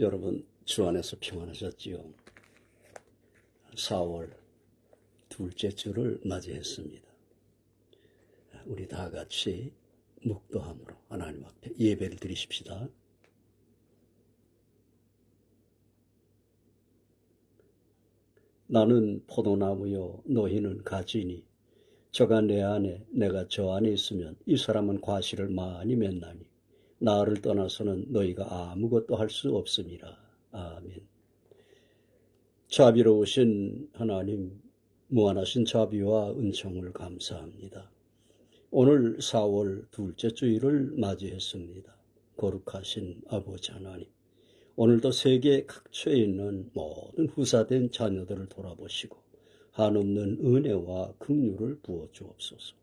여러분 주 안에서 평안하셨지요? 4월 둘째 주를 맞이했습니다. 우리 다 같이 묵도함으로 하나님 앞에 예배를 드리십시다. 나는 포도나무요 너희는 가지니 저가 내 안에 내가 저 안에 있으면 이 사람은 과실을 많이 맺나니 나를 떠나서는 너희가 아무것도 할 수 없음이라. 아멘. 자비로우신 하나님, 무한하신 자비와 은총을 감사합니다. 오늘 4월 둘째 주일을 맞이했습니다. 거룩하신 아버지 하나님, 오늘도 세계 각처에 있는 모든 후사된 자녀들을 돌아보시고 한없는 은혜와 긍휼을 부어 주옵소서.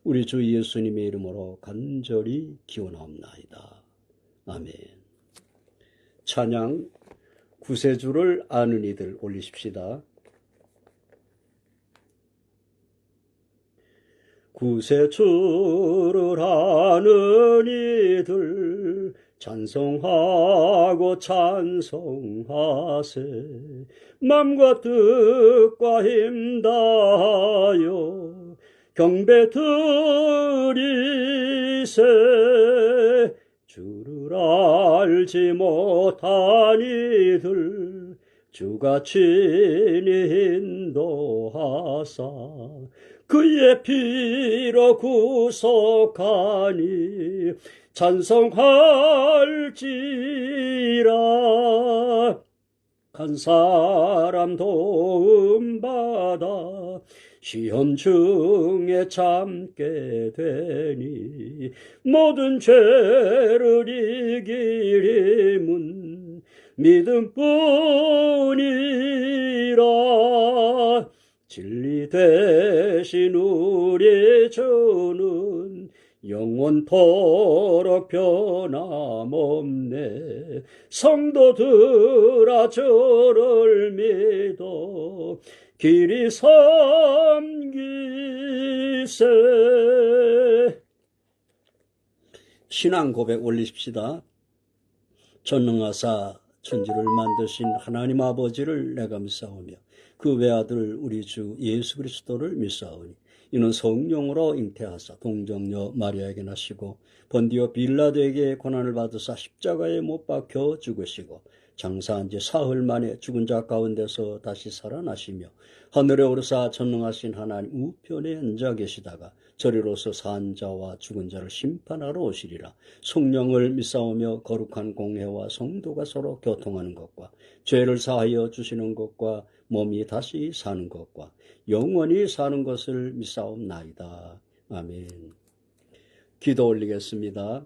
우리 주 예수님의 이름으로 간절히 기원하옵나이다. 아멘. 찬양 구세주를 아는 이들 올리십시다. 구세주를 아는 이들 찬송하고 찬송하세. 맘과 뜻과 힘 다하여 경배 드리세. 주를 알지 못한 이들 주가 친히 인도하사 그의 피로 구속하니 찬송할지라. 한 사람 도움받아 시험 중에 참게 되니 모든 죄를 이길 힘은 믿음뿐이라. 진리 되신 우리 주는 영원토록 변함없네. 성도들아 주를 믿어 길이 섬기세. 신앙 고백 올리십시다. 전능하사 천지를 만드신 하나님 아버지를 내가 믿사오며 그 외아들 우리 주 예수 그리스도를 믿사오니 이는 성령으로 잉태하사 동정녀 마리아에게 나시고 본디오 빌라도에게 고난을 받으사 십자가에 못 박혀 죽으시고 장사한 지 사흘 만에 죽은 자 가운데서 다시 살아나시며 하늘에 오르사 전능하신 하나님 우편에 앉아 계시다가 저리로서 산 자와 죽은 자를 심판하러 오시리라. 성령을 믿사오며 거룩한 공회와 성도가 서로 교통하는 것과 죄를 사하여 주시는 것과 몸이 다시 사는 것과 영원히 사는 것을 믿사옵나이다. 아멘. 기도 올리겠습니다.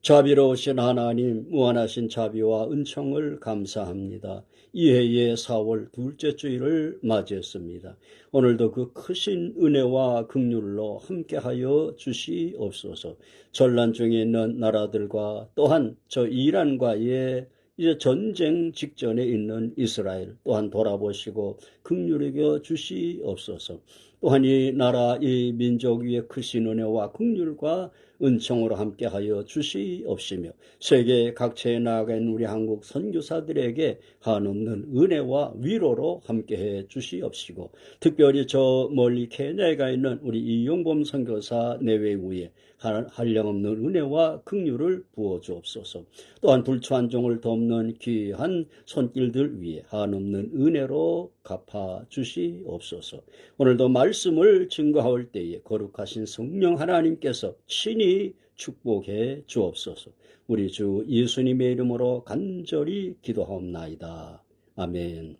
자비로우신 하나님, 무한하신 자비와 은총을 감사합니다. 이해의 4월 둘째 주일을 맞이했습니다. 오늘도 그 크신 은혜와 긍휼로 함께하여 주시옵소서. 전란 중에 있는 나라들과 또한 저 이란과의 이제 전쟁 직전에 있는 이스라엘 또한 돌아보시고 긍휼히 여겨 주시옵소서. 또한 이 나라 이 민족 위에 크신 은혜와 긍휼과 은총으로 함께하여 주시옵시며 세계 각처에 나아가 있는 우리 한국 선교사들에게 한없는 은혜와 위로로 함께해 주시옵시고 특별히 저 멀리 케냐에 가 있는 우리 이용범 선교사 내외우에 한량없는 은혜와 긍휼을 부어 주옵소서. 또한 불추한 종을 돕는 귀한 손길들 위에 한없는 은혜로 갚아 주시옵소서. 오늘도 말씀을 증거할 때에 거룩하신 성령 하나님께서 친히 축복해 주옵소서. 우리 주 예수님의 이름으로 간절히 기도하옵나이다. 아멘.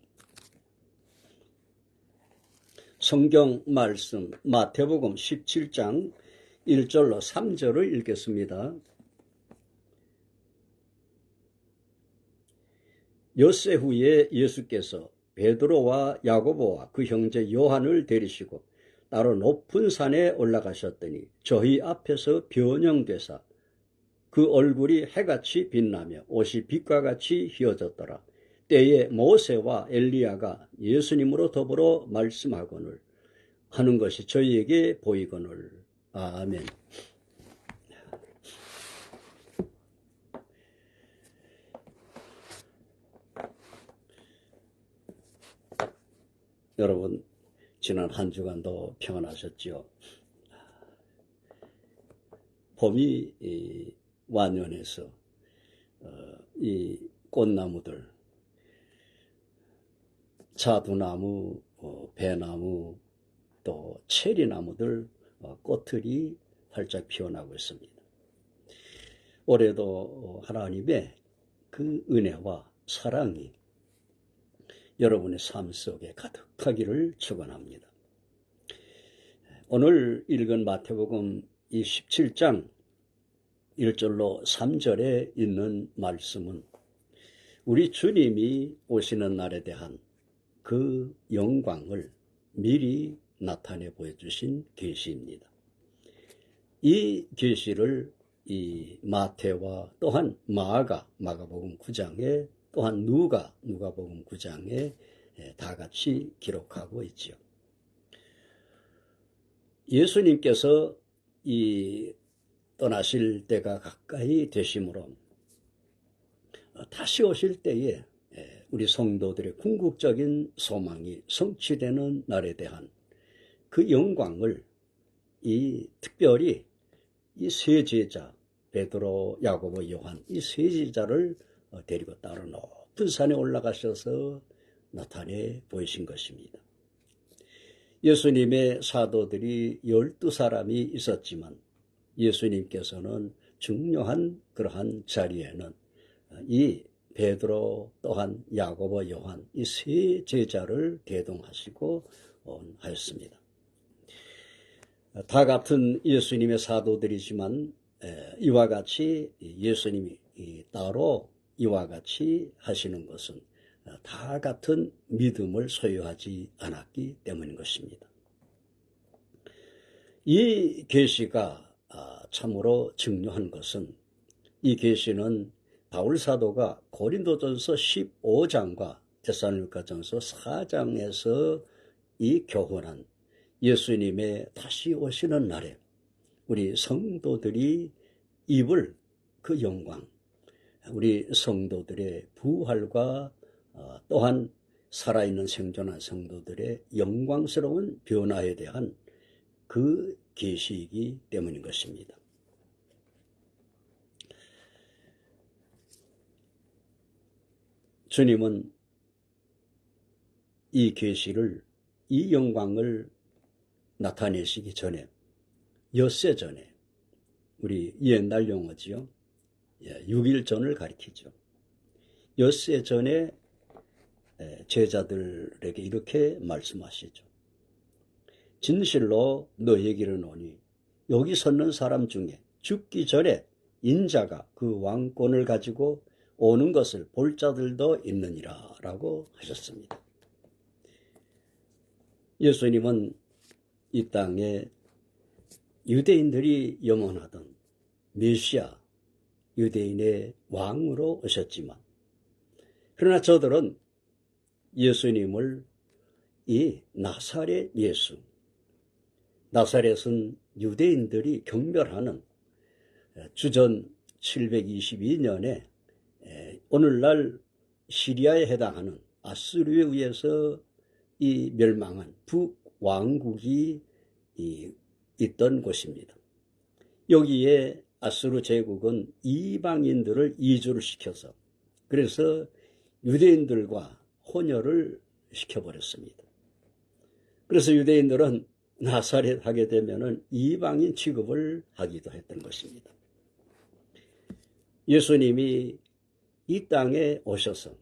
성경 말씀 마태복음 17장 1절로 3절을 읽겠습니다. 엿새 후에 예수께서 베드로와 야고보와 그 형제 요한을 데리시고 따로 높은 산에 올라가셨더니 저희 앞에서 변형되사 그 얼굴이 해같이 빛나며 옷이 빛과 같이 휘어졌더라. 때에 모세와 엘리야가 예수님으로 더불어 말씀하거늘 하는 것이 저희에게 보이거늘. 아멘. 여러분 지난 한 주간도 평안하셨지요? 봄이 완연해서 이 꽃나무들, 자두나무, 배나무, 또 체리나무들 꽃들이 활짝 피어나고 있습니다. 올해도 하나님의 그 은혜와 사랑이 여러분의 삶 속에 가득하기를 축원합니다. 오늘 읽은 마태복음 27장 1절로 3절에 있는 말씀은 우리 주님이 오시는 날에 대한 그 영광을 미리 나타내 보여주신 계시입니다. 이 계시를 이 마태와 또한 마가복음 9장에 또한 누가복음 9장에 다 같이 기록하고 있지요. 예수님께서 이 떠나실 때가 가까이 되심으로 다시 오실 때에 우리 성도들의 궁극적인 소망이 성취되는 날에 대한 그 영광을 특별히 이 세 제자 베드로, 야고보, 요한 이 세 제자를 데리고 따로 높은 산에 올라가셔서 나타내 보이신 것입니다. 예수님의 사도들이 12사람이 있었지만 예수님께서는 중요한 그러한 자리에는 이 베드로 또한 야고보, 요한 이 세 제자를 대동하시고 하였습니다. 다 같은 예수님의 사도들이지만 이와 같이 예수님이 따로 이와 같이 하시는 것은 다 같은 믿음을 소유하지 않았기 때문인 것입니다. 이 계시가 참으로 중요한 것은 이 계시는 바울 사도가 고린도전서 15장과 데살로니가전서 4장에서 이 교훈한 예수님의 다시 오시는 날에 우리 성도들이 입을 그 영광, 우리 성도들의 부활과 또한 살아있는 생존한 성도들의 영광스러운 변화에 대한 그 계시이기 때문인 것입니다. 주님은 이 계시를, 이 영광을 나타내시기 전에, 엿새 전에, 우리 옛날 용어지요. 6일 전을 가리키죠. 엿새 전에 제자들에게 이렇게 말씀하시죠. 진실로 너희에게 이르노니 여기 섰는 사람 중에 죽기 전에 인자가 그 왕권을 가지고 오는 것을 볼 자들도 있느니라 라고 하셨습니다. 예수님은 이 땅에 유대인들이 염원하던 메시아, 유대인의 왕으로 오셨지만 그러나 저들은 예수님을 이 나사렛 예수, 나사렛은 유대인들이 경멸하는 주전 722년에 오늘날 시리아에 해당하는 아수르에 의해서 이 멸망한 북왕국이 있던 곳입니다. 여기에 아수르 제국은 이방인들을 이주를 시켜서 그래서 유대인들과 혼혈을 시켜버렸습니다. 그래서 유대인들은 나사렛 하게 되면은 이방인 취급을 하기도 했던 것입니다. 예수님이 이 땅에 오셔서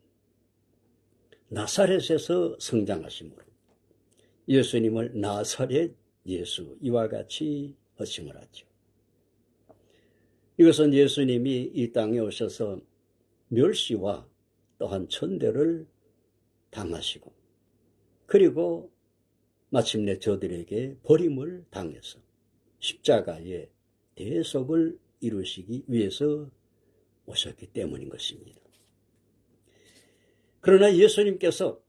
나사렛에서 성장하심으로 예수님을 나사렛 예수 이와 같이 호칭을 하죠. 이것은 예수님이 이 땅에 오셔서 멸시와 또한 천대를 당하시고 그리고 마침내 저들에게 버림을 당해서 십자가의 대속을 이루시기 위해서 오셨기 때문인 것입니다. 그러나 예수님께서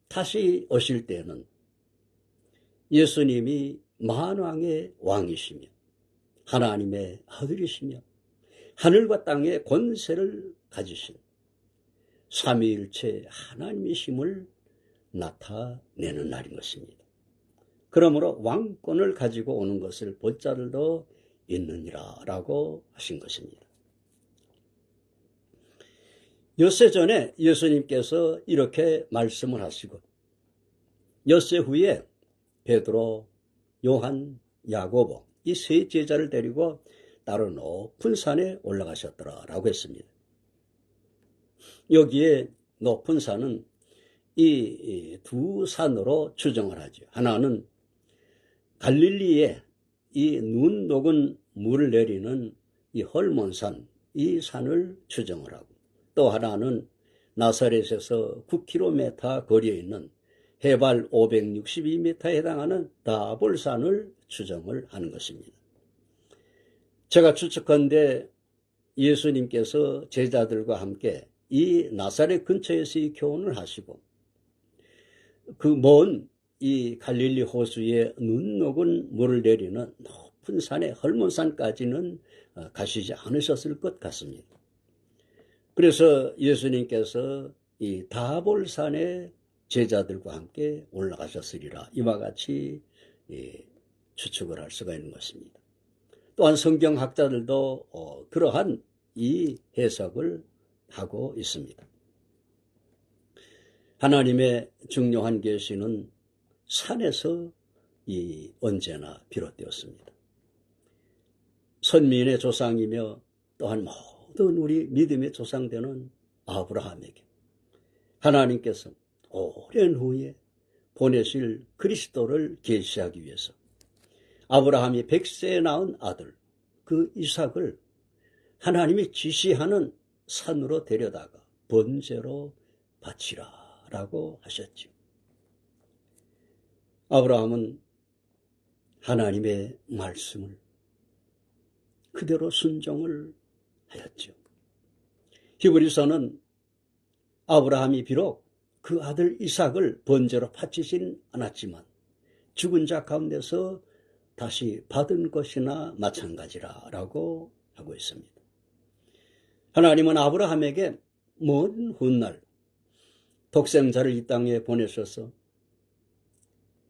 다시 오실 때는 예수님이 만왕의 왕이시며 하나님의 아들이시며 하늘과 땅의 권세를 가지신 삼위일체 하나님이심을 나타내는 날인 것입니다. 그러므로 왕권을 가지고 오는 것을 볼 자들도 있느니라 라고 하신 것입니다. 엿새 전에 예수님께서 이렇게 말씀을 하시고 엿새 후에 베드로, 요한, 야고보 이 세 제자를 데리고 따로 높은 산에 올라가셨더라 라고 했습니다. 여기에 높은 산은 이 두 산으로 추정을 하죠. 하나는 갈릴리에 이 눈 녹은 물을 내리는 이 헐몬산, 이 산을 추정을 하고, 또 하나는 나사렛에서 9km 거리에 있는 해발 562m에 해당하는 다볼산을 추정을 하는 것입니다. 제가 추측한데 예수님께서 제자들과 함께 이 나사렛 근처에서 이 교훈을 하시고 그 먼 이 갈릴리 호수에 눈 녹은 물을 내리는 높은 산에 헐몬산까지는 가시지 않으셨을 것 같습니다. 그래서 예수님께서 이 다볼산에 제자들과 함께 올라가셨으리라 이와 같이 추측을 할 수가 있는 것입니다. 또한 성경학자들도 그러한 이 해석을 하고 있습니다. 하나님의 중요한 계시는 산에서 언제나 비롯되었습니다. 선민의 조상이며 또한 모든 우리 믿음의 조상되는 아브라함에게 하나님께서 오랜 후에 보내실 그리스도를 계시하기 위해서 아브라함이 100세에 낳은 아들 그 이삭을 하나님이 지시하는 산으로 데려다가 번제로 바치라 라고 하셨죠. 아브라함은 하나님의 말씀을 그대로 순종을 하였죠. 히브리서는 아브라함이 비록 그 아들 이삭을 번제로 바치진 않았지만 죽은 자 가운데서 다시 받은 것이나 마찬가지라고 하고 있습니다. 하나님은 아브라함에게 먼 훗날 독생자를 이 땅에 보내셔서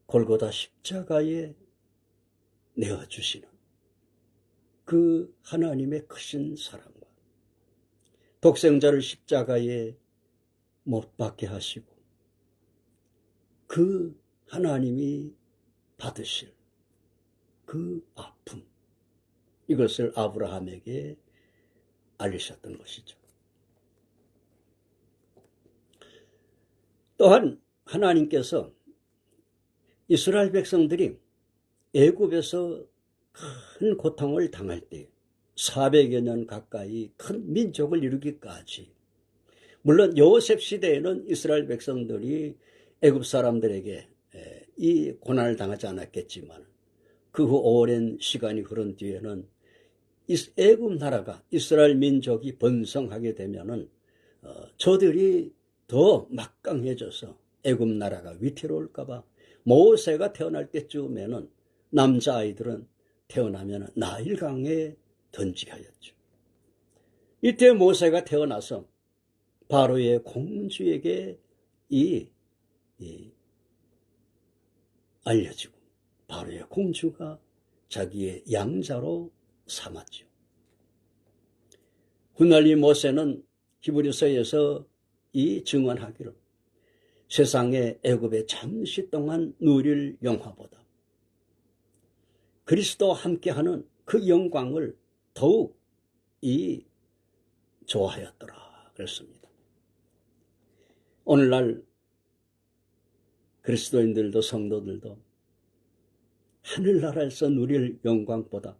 골고다 십자가에 내어주시는 그 하나님의 크신 사랑과 독생자를 십자가에 못 박게 하시고 그 하나님이 받으실 그 아픔, 이것을 아브라함에게 알리셨던 것이죠. 또한 하나님께서 이스라엘 백성들이 애굽에서 큰 고통을 당할 때 400여 년 가까이 큰 민족을 이루기까지, 물론 요셉 시대에는 이스라엘 백성들이 애굽 사람들에게 이 고난을 당하지 않았겠지만 그 후 오랜 시간이 흐른 뒤에는 애굽 나라가 이스라엘 민족이 번성하게 되면은 저들이 더 막강해져서 애굽 나라가 위태로울까봐 모세가 태어날 때쯤에는 남자아이들은 태어나면 나일강에 던지게 하였죠. 이때 모세가 태어나서 바로의 공주에게 알려지고 바로의 공주가 자기의 양자로 삼았죠. 훗날 이 모세는 히브리서에서 증언하기를 세상의 애굽에 잠시 동안 누릴 영화보다 그리스도와 함께하는 그 영광을 더욱 좋아하였더라 그랬습니다. 오늘날 그리스도인들도 성도들도 하늘나라에서 누릴 영광보다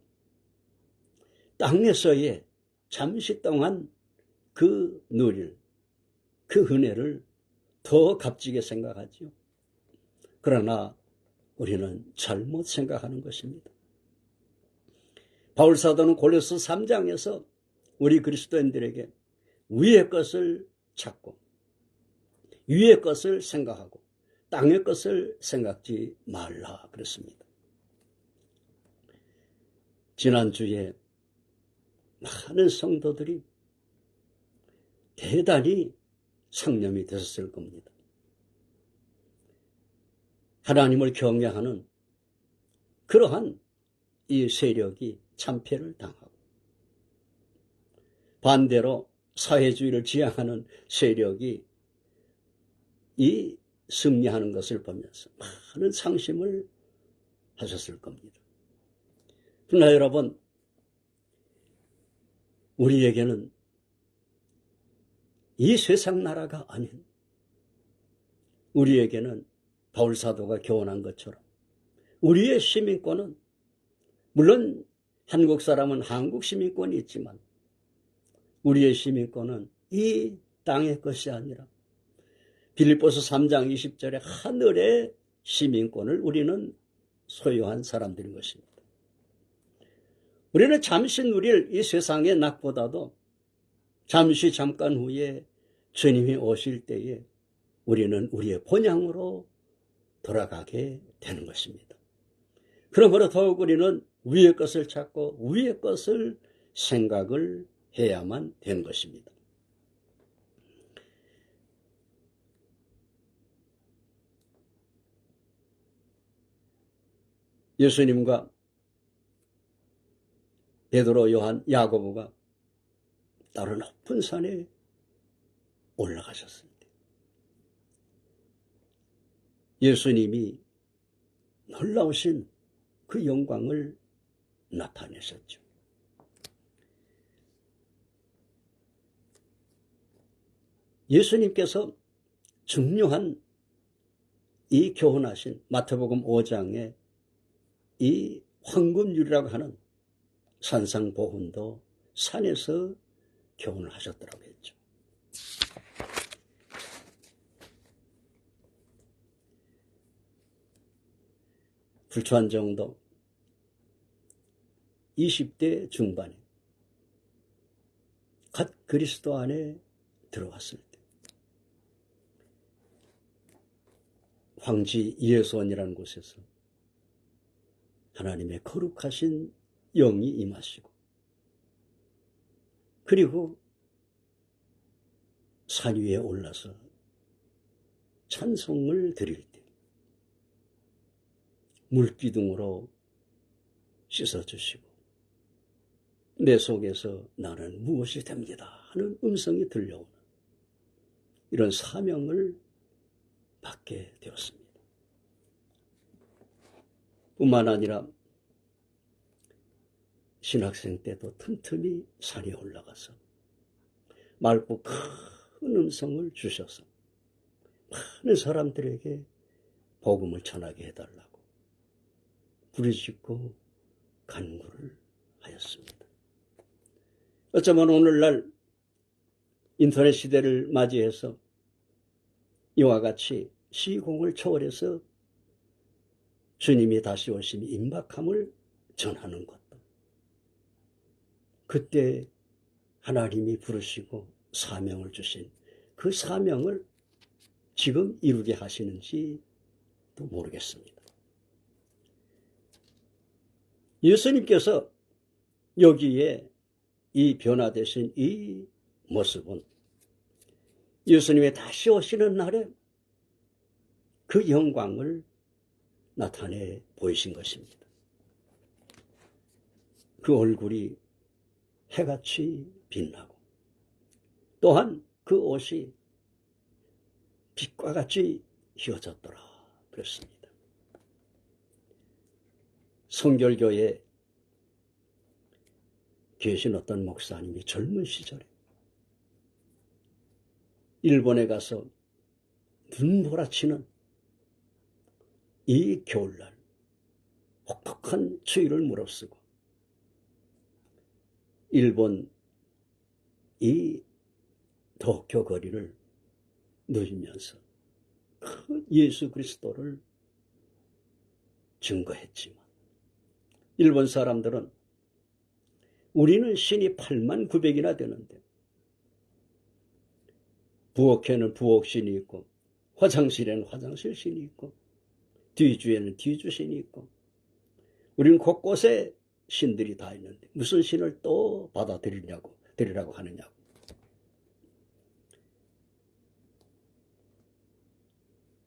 땅에서의 잠시 동안 누릴 그 은혜를 더 값지게 생각하지요. 그러나 우리는 잘못 생각하는 것입니다. 바울사도는 골로새 3장에서 우리 그리스도인들에게 위의 것을 찾고 위의 것을 생각하고 땅의 것을 생각지 말라 그랬습니다. 지난주에 많은 성도들이 대단히 상념이 되셨을 겁니다. 하나님을 경외하는 그러한 이 세력이 참패를 당하고, 반대로 사회주의를 지향하는 세력이 이 승리하는 것을 보면서 많은 상심을 하셨을 겁니다. 그러나 여러분, 우리에게는 이 세상 나라가 아닌, 우리에게는 바울사도가 교훈한 것처럼 우리의 시민권은, 물론 한국 사람은 한국 시민권이 있지만 우리의 시민권은 이 땅의 것이 아니라 빌립보서 3장 20절에 하늘의 시민권을 우리는 소유한 사람들인 것입니다. 우리는 잠시 누릴 이 세상의 낙보다도 잠시 잠깐 후에 주님이 오실 때에 우리는 우리의 본향으로 돌아가게 되는 것입니다. 그러므로 더욱 우리는 위의 것을 찾고 위의 것을 생각을 해야만 되는 것입니다. 예수님과 베드로, 요한, 야고보가 따로 높은 산에 올라가셨을 때 예수님이 놀라우신 그 영광을 나타내셨죠. 예수님께서 중요한 이 교훈하신 마태복음 5장에 이 황금률이라고 하는 산상보훈도 산에서 교훈을 하셨더라고 했죠. 불초한 정도 20대 중반에 갓 그리스도 안에 들어왔을 때 황지 예수원이라는 곳에서 하나님의 거룩하신 영이 임하시고, 그리고 산 위에 올라서 찬송을 드릴 때 물기둥으로 씻어주시고 내 속에서 나는 무엇이 됩니다 하는 음성이 들려오는 이런 사명을 받게 되었습니다. 뿐만 아니라 신학생 때도 틈틈이 산에 올라가서 맑고 큰 음성을 주셔서 많은 사람들에게 복음을 전하게 해달라고 부르짖고 간구를 하였습니다. 어쩌면 오늘날 인터넷 시대를 맞이해서 이와 같이 시공을 초월해서 주님이 다시 오심이 임박함을 전하는 것도, 그때 하나님이 부르시고 사명을 주신 그 사명을 지금 이루게 하시는지도 모르겠습니다. 예수님께서 여기에 이 변화되신 이 모습은 예수님의 다시 오시는 날에 그 영광을 나타내 보이신 것입니다. 그 얼굴이 해같이 빛나고 또한 그 옷이 빛과 같이 휘어졌더라 그랬습니다. 성결교에 계신 어떤 목사님이 젊은 시절에 일본에 가서 눈몰아치는 이 겨울날 혹독한 추위를 무릅쓰고 일본 이 도쿄 거리를 누비면서 그 예수 그리스도를 증거했지만 일본 사람들은 우리는 신이 89,000이나 되는데 부엌에는 부엌신이 있고 화장실에는 화장실 신이 있고 뒤주에는 뒤주신이 있고 우리는 곳곳에 신들이 다 있는데 무슨 신을 또 드리라고 하느냐고.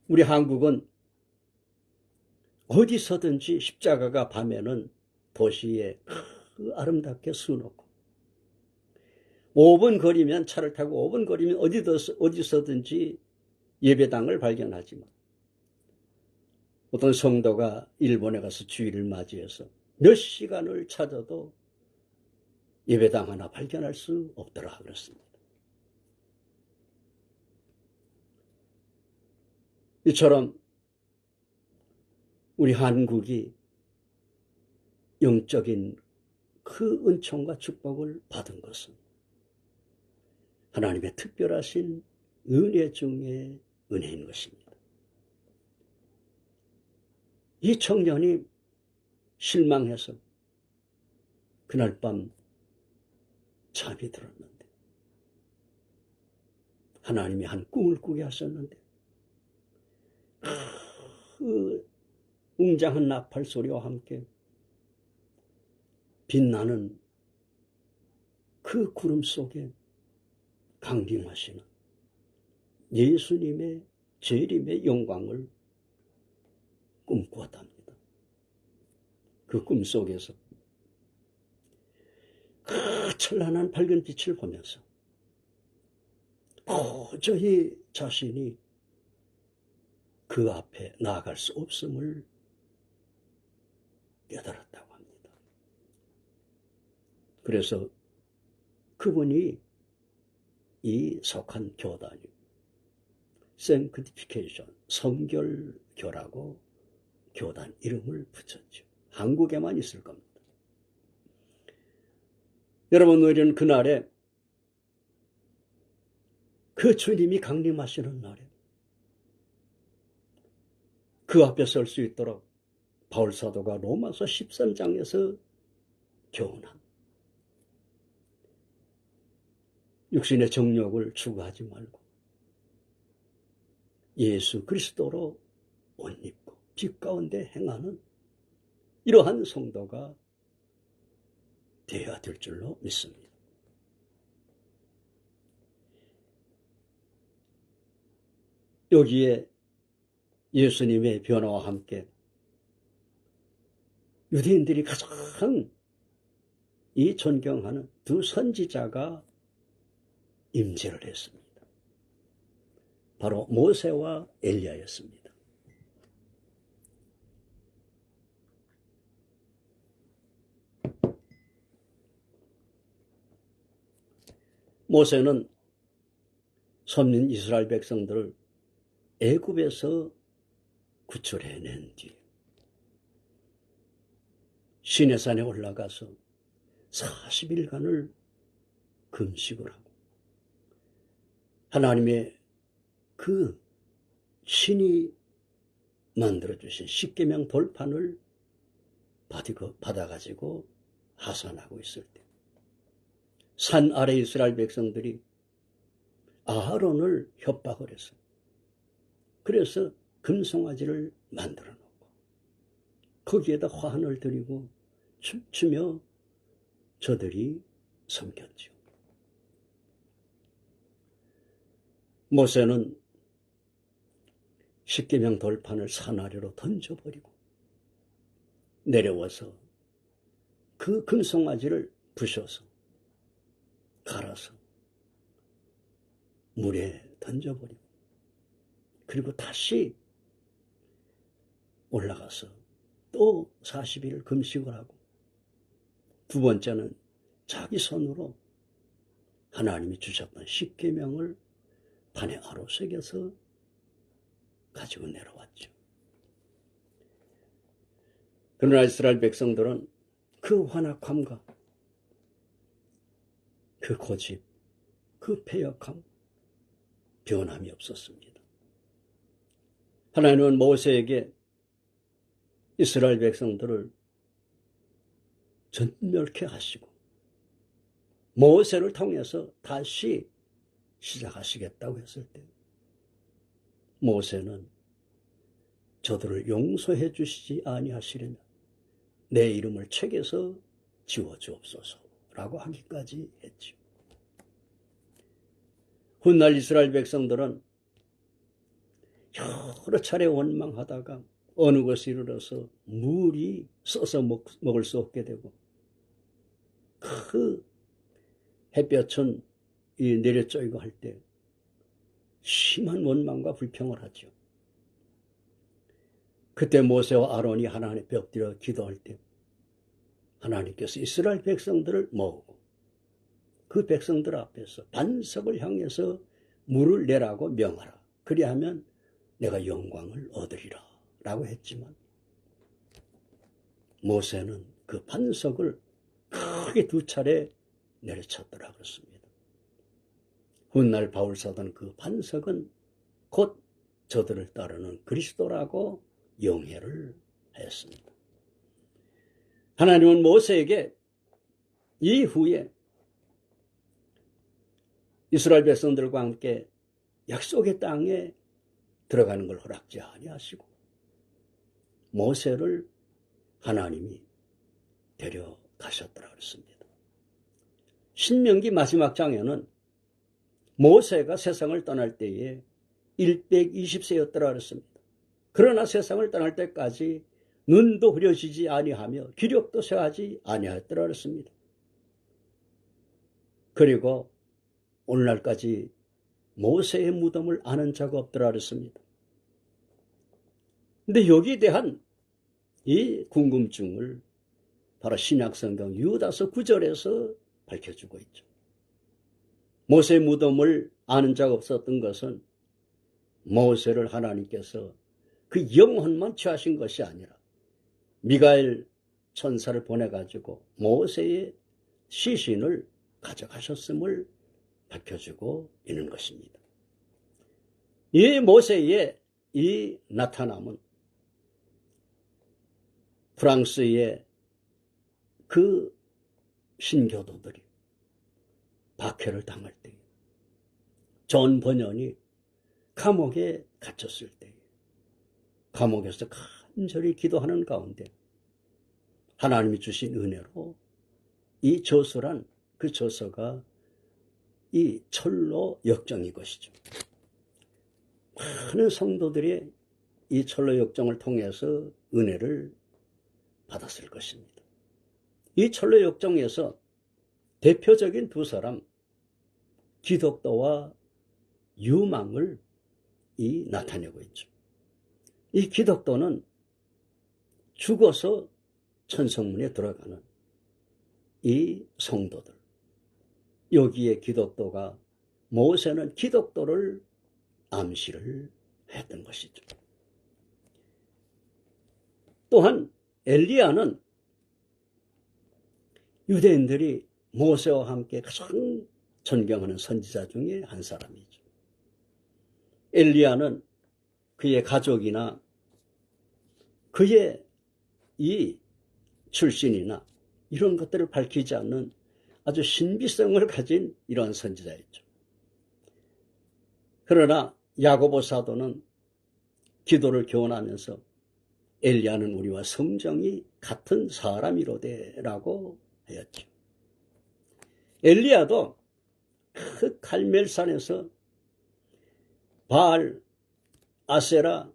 우리 한국은 어디서든지 십자가가 밤에는 도시에 아름답게 수놓고 5분 거리면 차를 타고 5분 거리면 어디서든지 예배당을 발견하지만 어떤 성도가 일본에 가서 주일을 맞이해서 몇 시간을 찾아도 예배당 하나 발견할 수 없더라 그렇습니다. 이처럼 우리 한국이 영적인 그 은총과 축복을 받은 것은 하나님의 특별하신 은혜 중에 은혜인 것입니다. 이 청년이 실망해서 그날 밤 잠이 들었는데 하나님이 한 꿈을 꾸게 하셨는데 그 웅장한 나팔 소리와 함께 빛나는 그 구름 속에 강림하시는 예수님의 재림의 영광을 꿈꾸었답니다. 그 꿈 속에서 그 찬란한 밝은 빛을 보면서 도저히 자신이 그 앞에 나아갈 수 없음을 깨달았다고 합니다. 그래서 그분이 이 속한 교단이 Sanctification, 성결교라고 교단 이름을 붙였죠. 한국에만 있을 겁니다. 여러분, 우리는 그날에 그 주님이 강림하시는 날에 그 앞에 설 수 있도록 바울사도가 로마서 13장에서 교훈한 육신의 정욕을 추구하지 말고 예수 그리스도로 옷 입고 빛 가운데 행하는 이러한 성도가 되어야 될 줄로 믿습니다. 여기에 예수님의 변화와 함께 유대인들이 가장 이 존경하는 두 선지자가 임재를 했습니다. 바로 모세와 엘리야였습니다. 모세는 선민 이스라엘 백성들을 애굽에서 구출해낸 뒤에 시내산에 올라가서 40일간을 금식을 하고 하나님의 그 신이 만들어주신 십계명 돌판을 받아가지고 하산하고 있을 때 산 아래 이스라엘 백성들이 아하론을 협박을 했어요. 그래서 금송아지를 만들어 놓고 거기에다 화환을 드리고 춤추며 저들이 섬겼죠. 모세는 십계명 돌판을 산 아래로 던져버리고 내려와서 그 금송아지를 부셔서 갈아서 물에 던져버리고 그리고 다시 올라가서 또 40일 금식을 하고 두 번째는 자기 손으로 하나님이 주셨던 십계명을 판에 아로 새겨서 가지고 내려왔죠. 그러나 이스라엘 백성들은 그 완악함과 그 고집, 그 패역함, 변함이 없었습니다. 하나님은 모세에게 이스라엘 백성들을 전멸케 하시고 모세를 통해서 다시 시작하시겠다고 했을 때 모세는 저들을 용서해 주시지 아니하시려면 내 이름을 책에서 지워주옵소서라고 하기까지 했죠. 훗날 이스라엘 백성들은 여러 차례 원망하다가 어느 것에 이르러서 물이 써서 먹을 수 없게 되고 그 햇볕은 내려쪼이고 할 때 심한 원망과 불평을 하죠. 그때 모세와 아론이 하나님 앞에 엎드려 기도할 때 하나님께서 이스라엘 백성들을 모으고 그 백성들 앞에서 반석을 향해서 물을 내라고 명하라. 그리하면 내가 영광을 얻으리라 라고 했지만 모세는 그 반석을 크게 2차례 내려쳤더라 그렇습니다. 훗날 바울사도는 그 반석은 곧 저들을 따르는 그리스도라고 영예를 했습니다. 하나님은 모세에게 이후에 이스라엘 백성들과 함께 약속의 땅에 들어가는 걸 허락지 아니하시고 모세를 하나님이 데려가셨더라 그랬습니다. 신명기 마지막 장에는 모세가 세상을 떠날 때에 120세였더라 그랬습니다. 그러나 세상을 떠날 때까지 눈도 흐려지지 아니하며 기력도 쇠하지 아니하였더라 그랬습니다. 그리고 오늘날까지 모세의 무덤을 아는 자가 없더라 그랬습니다. 근데 여기에 대한 이 궁금증을 바로 신약성경 유다서 9절에서 밝혀주고 있죠. 모세의 무덤을 아는 자가 없었던 것은 모세를 하나님께서 그 영혼만 취하신 것이 아니라 미가엘 천사를 보내가지고 모세의 시신을 가져가셨음을 밝혀주고 있는 것입니다. 이 모세의 이 나타남은 프랑스의 그 신교도들이 박해를 당할 때 존 번연이 감옥에 갇혔을 때 감옥에서 간절히 기도하는 가운데 하나님이 주신 은혜로 이 저서란 그 저서가 이 철로 역정인 것이죠. 많은 성도들이 이 철로 역정을 통해서 은혜를 받았을 것입니다. 이 철로 역정에서 대표적인 2사람 기독도와 유망을 나타내고 있죠. 이 기독도는 죽어서 천성문에 들어가는 이 성도들. 여기에 기독도가 모세는 기독도를 암시를 했던 것이죠. 또한 엘리야는 유대인들이 모세와 함께 가장 존경하는 선지자 중에 한 사람이죠. 엘리야는 그의 가족이나 그의 이 출신이나 이런 것들을 밝히지 않는 아주 신비성을 가진 이러한 선지자였죠. 그러나 야고보 사도는 기도를 교훈하면서 엘리야는 우리와 성정이 같은 사람이로되라고 하였죠. 엘리야도 그 갈멜산에서 바알, 아세라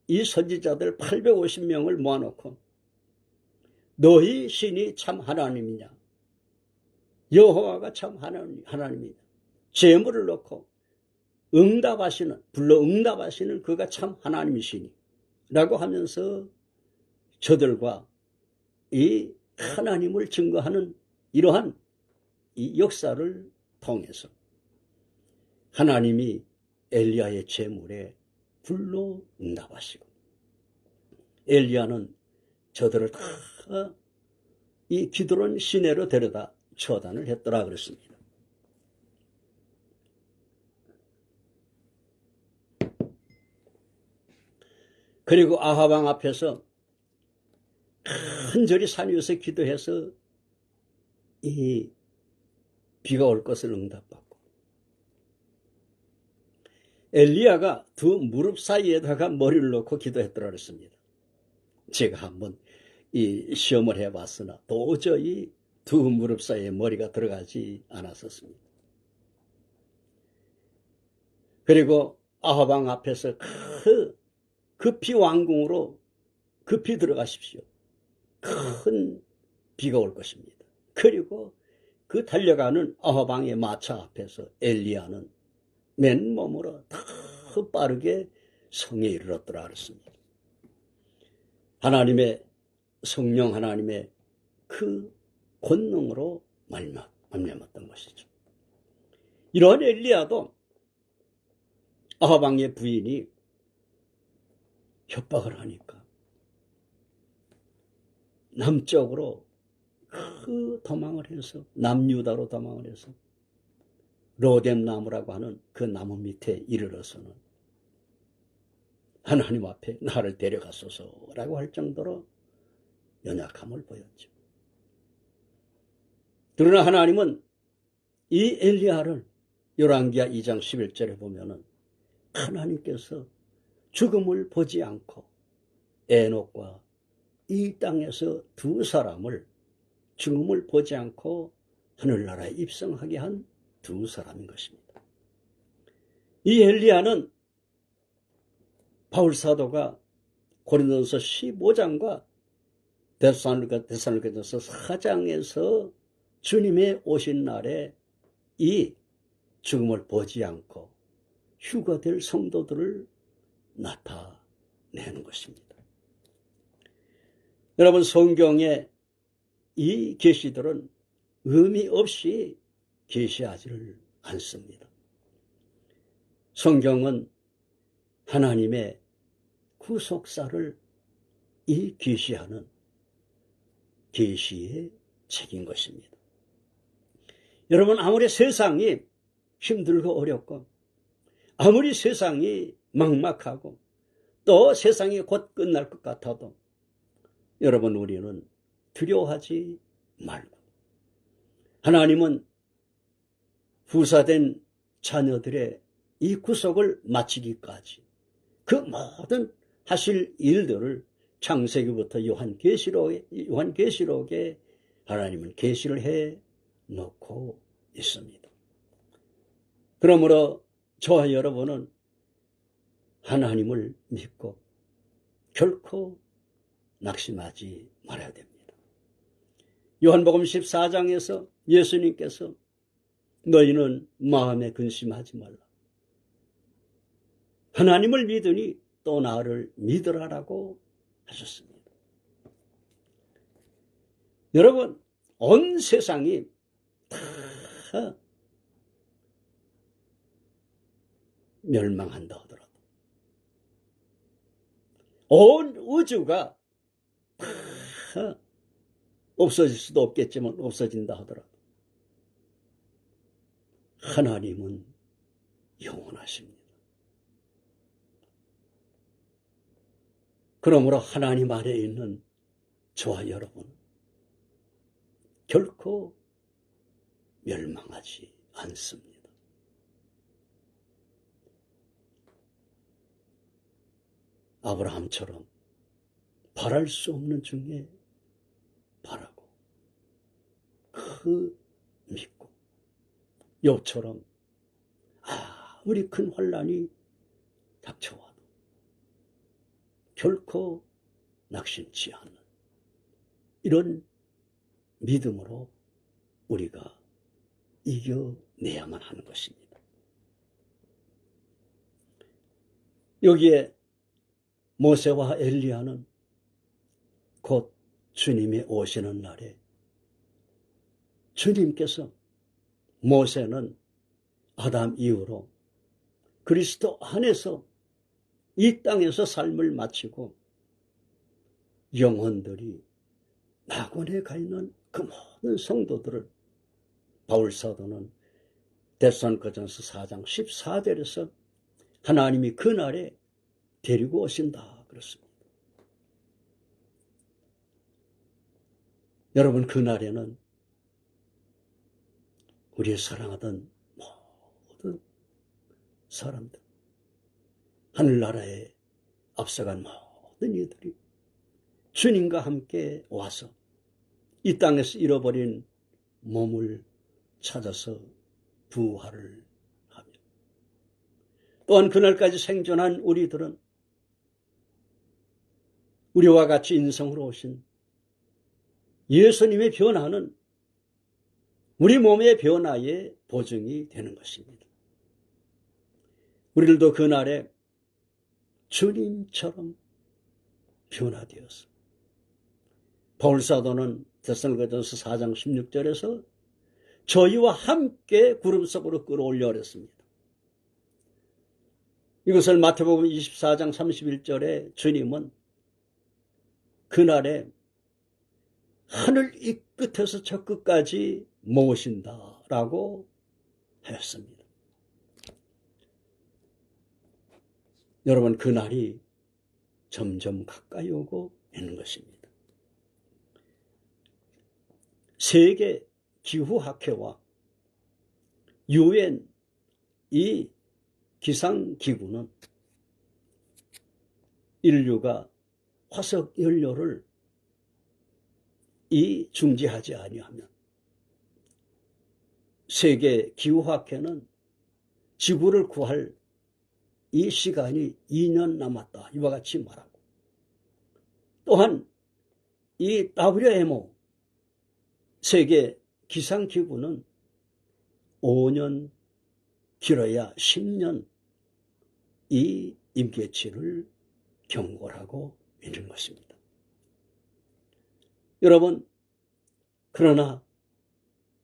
이 선지자들 850명을 모아놓고 너희 신이 참 하나님이냐, 여호와가 참 하나님이냐, 제물을 놓고 불러 응답하시는 그가 참 하나님이시니 라고 하면서 저들과 이 하나님을 증거하는 이러한 이 역사를 통해서 하나님이 엘리야의 제물에 불로 응답하시고 엘리야는 저들을 다 이 기드론 시내로 데려다 처단을 했더라 그랬습니다. 그리고 아합 왕 앞에서 간절히 산 위에서 기도해서 이 비가 올 것을 응답받고 엘리야가 2 무릎 사이에다가 머리를 넣고 기도했더라 그랬습니다. 제가 한번 이 시험을 해봤으나 도저히 2 무릎 사이에 머리가 들어가지 않았었습니다. 그리고 아합 왕 앞에서 급히 왕궁으로 급히 들어가십시오. 큰 비가 올 것입니다. 그리고 그 달려가는 아합왕의 마차 앞에서 엘리야는 맨몸으로 더 빠르게 성에 이르렀더라 그랬습니다. 하나님의 성령 하나님의 그 권능으로 말미암았던 것이죠. 이런 엘리야도 아합 왕의 부인이 협박을 하니까 남쪽으로 그 도망을 해서 남유다로 도망을 해서 로뎀 나무라고 하는 그 나무 밑에 이르러서는 하나님 앞에 나를 데려가소서라고 할 정도로 연약함을 보였죠. 그러나 하나님은 이 엘리야를 열왕기하 2장 11절에 보면은 하나님께서 죽음을 보지 않고 에녹과 이 땅에서 두 사람을 죽음을 보지 않고 하늘나라에 입성하게 한 두 사람인 것입니다. 이 엘리야는 바울사도가 고린도전서 15장과 데살로니가전서 4장에서 주님의 오신 날에 이 죽음을 보지 않고 휴거될 성도들을 나타내는 것입니다. 여러분, 성경의 이 계시들은 의미 없이 계시하지를 않습니다. 성경은 하나님의 구속사를 이 계시하는 계시의 책인 것입니다. 여러분, 아무리 세상이 힘들고 어렵고 아무리 세상이 막막하고 또 세상이 곧 끝날 것 같아도 여러분, 우리는 두려워하지 말고 하나님은 후사된 자녀들의 이 구속을 마치기까지 그 모든 하실 일들을 창세기부터 요한계시록에 하나님은 계시를 해 놓고 있습니다. 그러므로 저와 여러분은 하나님을 믿고 결코 낙심하지 말아야 됩니다. 요한복음 14장에서 예수님께서 너희는 마음에 근심하지 말라. 하나님을 믿으니 또 나를 믿으라라고 하셨습니다. 여러분, 온 세상이 다 멸망한다 하더라도 온 우주가 다 없어질 수도 없겠지만 없어진다 하더라도 하나님은 영원하십니다. 그러므로 하나님 안에 있는 저와 여러분은 결코 멸망하지 않습니다. 아브라함처럼 바랄 수 없는 중에 바라고 그 믿고 욥처럼 아무리 큰 환난이 닥쳐와도 결코 낙심치 않는 이런 믿음으로 우리가 이겨내야만 하는 것입니다. 여기에 모세와 엘리야는 곧 주님이 오시는 날에 주님께서 모세는 아담 이후로 그리스도 안에서 이 땅에서 삶을 마치고 영혼들이 낙원에 가 있는 그 모든 성도들을 바울사도는 데살로니가전서 4장 14절에서 하나님이 그날에 데리고 오신다 그렇습니다. 여러분, 그날에는 우리의 사랑하던 모든 사람들, 하늘나라에 앞서간 모든 이들이 주님과 함께 와서 이 땅에서 잃어버린 몸을 찾아서 부활을 하며 또한 그날까지 생존한 우리들은 우리와 같이 인성으로 오신 예수님의 변화는 우리 몸의 변화의 보증이 되는 것입니다. 우리들도 그날에 주님처럼 변화되어서 바울사도는 데살로니가전서 4장 16절에서 저희와 함께 구름 속으로 끌어올려 그랬습니다. 이것을 마태복음 24장 31절에 주님은 그날에 하늘 이 끝에서 저 끝까지 모신다라고 하였습니다. 여러분, 그날이 점점 가까이 오고 있는 것입니다. 세계 기후학회와 UN 이 기상기구는 인류가 화석 연료를 중지하지 아니하면 세계 기후학회는 지구를 구할 이 시간이 2년 남았다, 이와 같이 말하고, 또한 이 WMO 세계 기상기구는 5년, 길어야 10년 이 임계치를 경고를 하고 있는 것입니다. 여러분, 그러나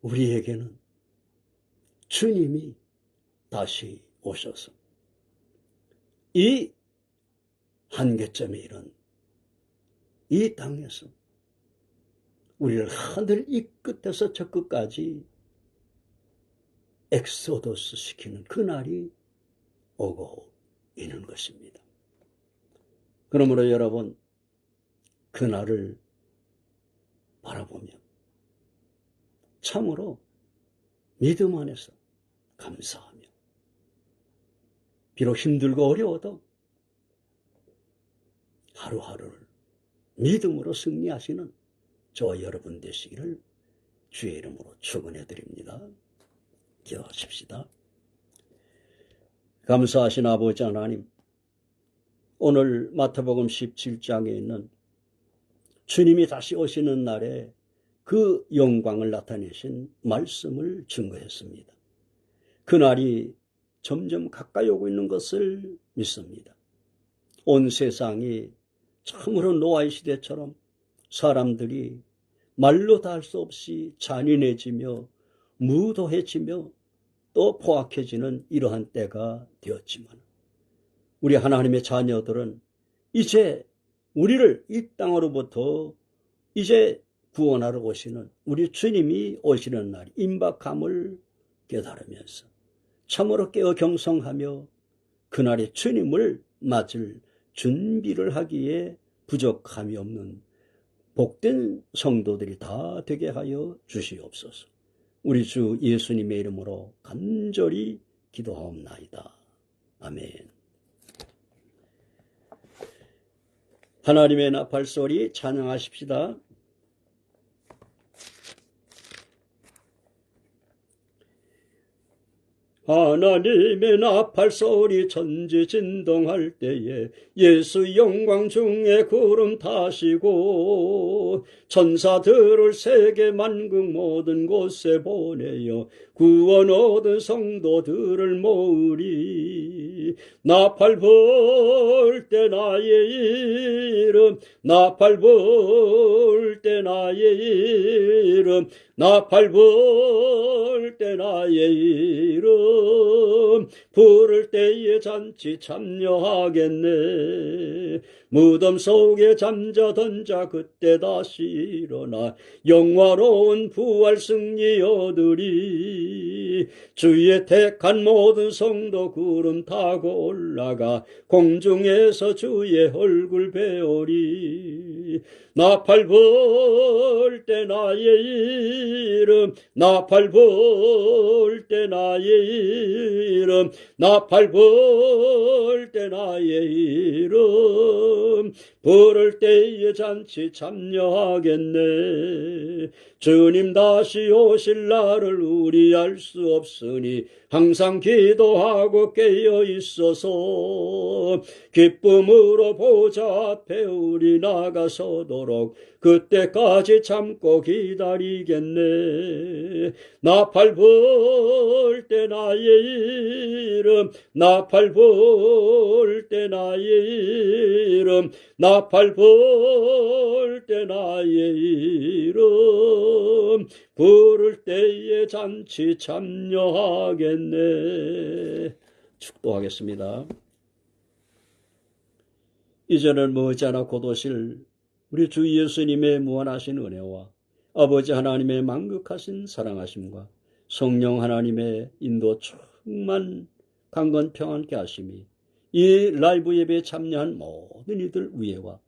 우리에게는 주님이 다시 오셔서 이 한계점에 이른 이 땅에서 우리를 하늘 이 끝에서 저 끝까지 엑소더스 시키는 그날이 오고 있는 것입니다. 그러므로 여러분, 그날을 바라보며 참으로 믿음 안에서 감사하며, 비록 힘들고 어려워도 하루하루를 믿음으로 승리하시는 저와 여러분 되시기를 주의 이름으로 축원해 드립니다. 기도하십시다. 감사하신 아버지 하나님, 오늘 마태복음 17장에 있는 주님이 다시 오시는 날에 그 영광을 나타내신 말씀을 증거했습니다. 그날이 점점 가까이 오고 있는 것을 믿습니다. 온 세상이 참으로 노아의 시대처럼 사람들이 말로 다 할 수 없이 잔인해지며 무도해지며 또 포악해지는 이러한 때가 되었지만, 우리 하나님의 자녀들은 이제 우리를 이 땅으로부터 이제 구원하러 오시는 우리 주님이 오시는 날 임박함을 깨달으면서 참으로 깨어 경성하며 그날의 주님을 맞을 준비를 하기에 부족함이 없는 복된 성도들이 다 되게 하여 주시옵소서. 우리 주 예수님의 이름으로 간절히 기도하옵나이다. 아멘. 하나님의 나팔소리 찬양하십시다. 하나님의 나팔소리 천지 진동할 때에 예수 영광 중에 구름 타시고 천사들을 세계 만국 모든 곳에 보내어 구원 얻은 성도들을 모으리. 나팔 불 때 나의 이름, 나팔 불 때 나의 이름, 나팔 불 때 나의 이름, 부를 때에 잔치 참여하겠네. 무덤 속에 잠자던 자 그때 다시 일어나 영화로운 부활 승리 얻으리. 주의 택한 모든 성도 구름 타고 올라가 공중에서 주의 얼굴 배우리. 나팔 불 때 나의 이름, 나팔 불 때 나의 이름, 나팔 불 때 나의 이름, 부를 때에 잔치 참여하겠네. 주님 다시 오실 날을 우리 알 수 수 없으니 항상 기도하고 깨어 있어서 기쁨으로 보좌 앞에 우리 나가서도록 그때까지 참고 기다리겠네. 나팔 불 때 나의 이름, 나팔 불 때 나의 이름, 나팔 불 때 나의 이름, 부를 때에 잔치 참여하겠네. 축도하겠습니다. 이제는 머지않아 곧 오실 우리 주 예수님의 무한하신 은혜와 아버지 하나님의 만극하신 사랑하심과 성령 하나님의 인도 충만 강건 평안케 하심이 이 라이브 예배에 참여한 모든 이들 위에와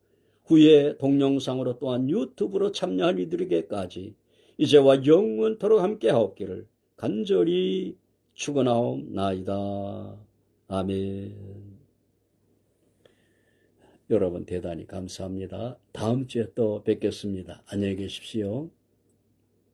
후에 동영상으로 또한 유튜브로 참여한 이들에게까지 이제와 영원토록 함께 하옵기를 간절히 축원하옵나이다. 아멘. 여러분 대단히 감사합니다. 다음 주에 또 뵙겠습니다. 안녕히 계십시오.